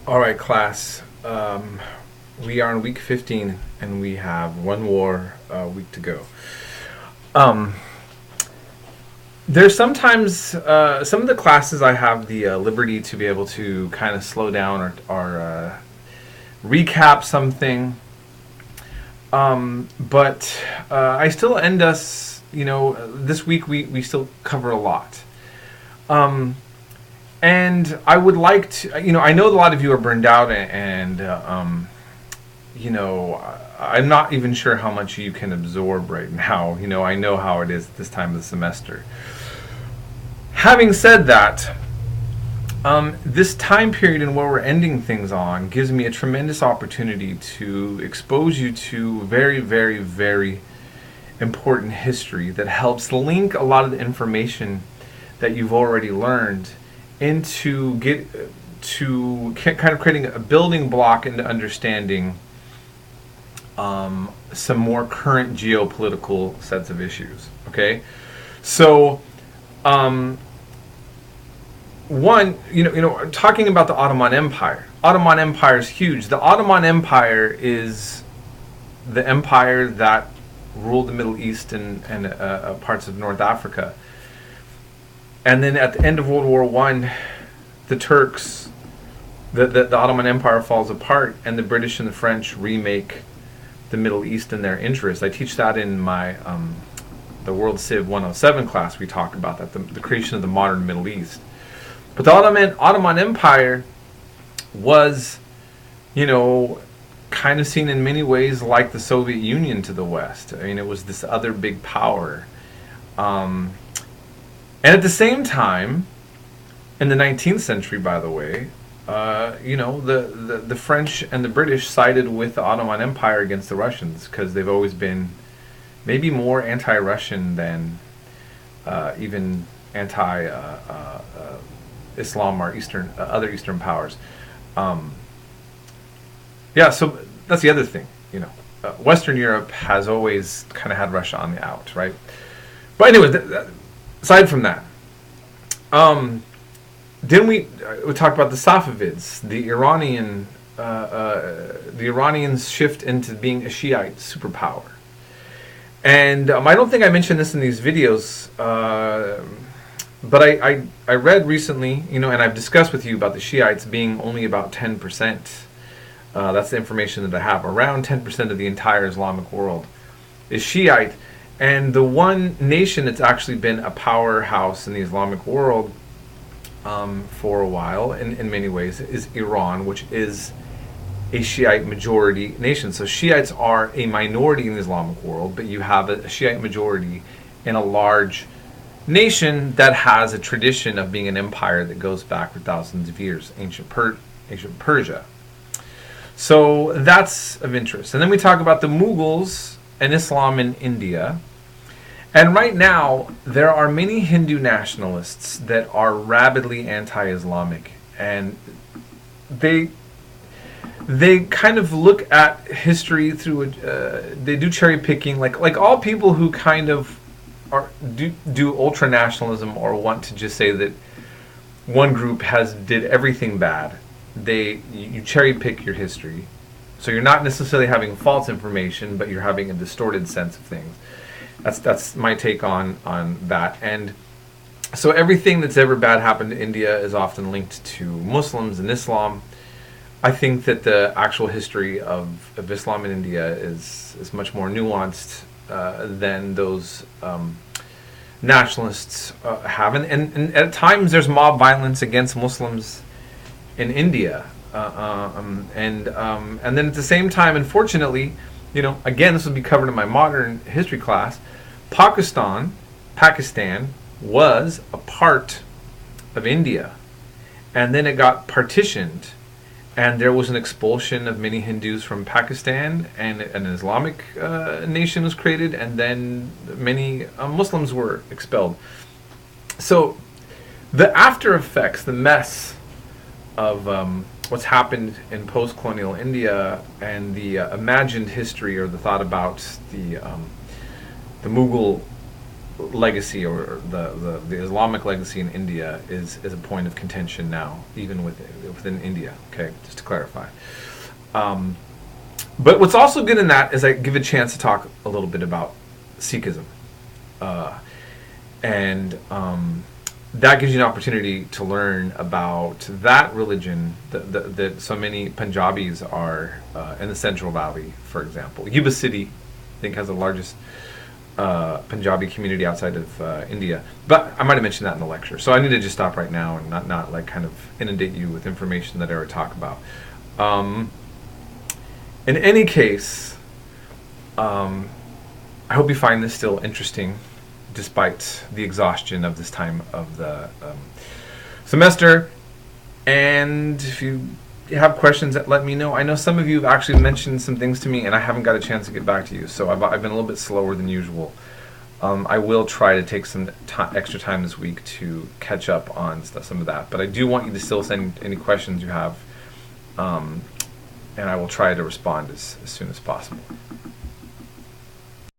All right, class. We are in week 15, and we have one more week to go. Um, there's sometimes some of the classes I have the liberty to be able to kind of slow down or recap something, but I still end us. This week we still cover a lot. And I would like to, I know a lot of you are burned out, and I'm not even sure how much you can absorb right now. I know how it is this time of the semester. Having said that, this time period and where we're ending things on gives me a tremendous opportunity to expose you to very, very, very important history that helps link a lot of the information that you've already learned into kind of creating a building block into understanding some more current geopolitical sets of issues. Okay, so one, talking about the Ottoman Empire. Ottoman Empire is huge. The Ottoman Empire is the empire that ruled the Middle East and parts of North Africa. And then at the end of World War I, the Turks, the Ottoman Empire falls apart, and the British and the French remake the Middle East in their interest. I teach that in my the WorldCiv107 class. We talk about that, the creation of the modern Middle East. But the Ottoman Empire was, kind of seen in many ways like the Soviet Union to the West. I mean, it was this other big power. And at the same time, in the 19th century, by the way, the French and the British sided with the Ottoman Empire against the Russians because they've always been maybe more anti-Russian than even anti-Islam or other Eastern powers. So that's the other thing. Western Europe has always kind of had Russia on the out, right? But anyway, aside from that, then we talk about the Safavids, the Iranians shift into being a Shiite superpower. And I don't think I mentioned this in these videos, but I read recently, and I've discussed with you about the Shiites being only about 10%. That's the information that I have. Around 10% of the entire Islamic world is Shiite. And the one nation that's actually been a powerhouse in the Islamic world for a while, in many ways, is Iran, which is a Shiite majority nation. So Shiites are a minority in the Islamic world, but you have a Shiite majority in a large nation that has a tradition of being an empire that goes back for thousands of years, ancient Persia. So that's of interest. And then we talk about the Mughals and Islam in India. And right now, there are many Hindu nationalists that are rabidly anti-Islamic. And they kind of look at history through, they do cherry picking, like all people who kind of do ultra-nationalism or want to just say that one group did everything bad. You cherry pick your history. So you're not necessarily having false information, but you're having a distorted sense of things. That's my take on that. And so everything that's ever bad happened to India is often linked to Muslims and Islam. I think that the actual history of Islam in India is much more nuanced than those nationalists have. And at times there's mob violence against Muslims in India. And then at the same time, unfortunately, again, this will be covered in my modern history class, Pakistan was a part of India. And then it got partitioned. And there was an expulsion of many Hindus from Pakistan, and an Islamic nation was created, and then many Muslims were expelled. So the after effects, the mess of what's happened in post-colonial India and the imagined history or the thought about the Mughal legacy, or the Islamic legacy in India is a point of contention now, even within India. Okay, just to clarify. But what's also good in that is I give a chance to talk a little bit about Sikhism, and that gives you an opportunity to learn about that religion that so many Punjabis are in the Central Valley, for example. Yuba City, I think, has the largest Punjabi community outside of India. But I might have mentioned that in the lecture. So I need to just stop right now and not like kind of inundate you with information that I already talked about. In any case, I hope you find this still interesting, despite the exhaustion of this time of the semester. And if you have questions, let me know. I know some of you have actually mentioned some things to me, and I haven't got a chance to get back to you, so I've been a little bit slower than usual. I will try to take some extra time this week to catch up on some of that, but I do want you to still send any questions you have, and I will try to respond as soon as possible.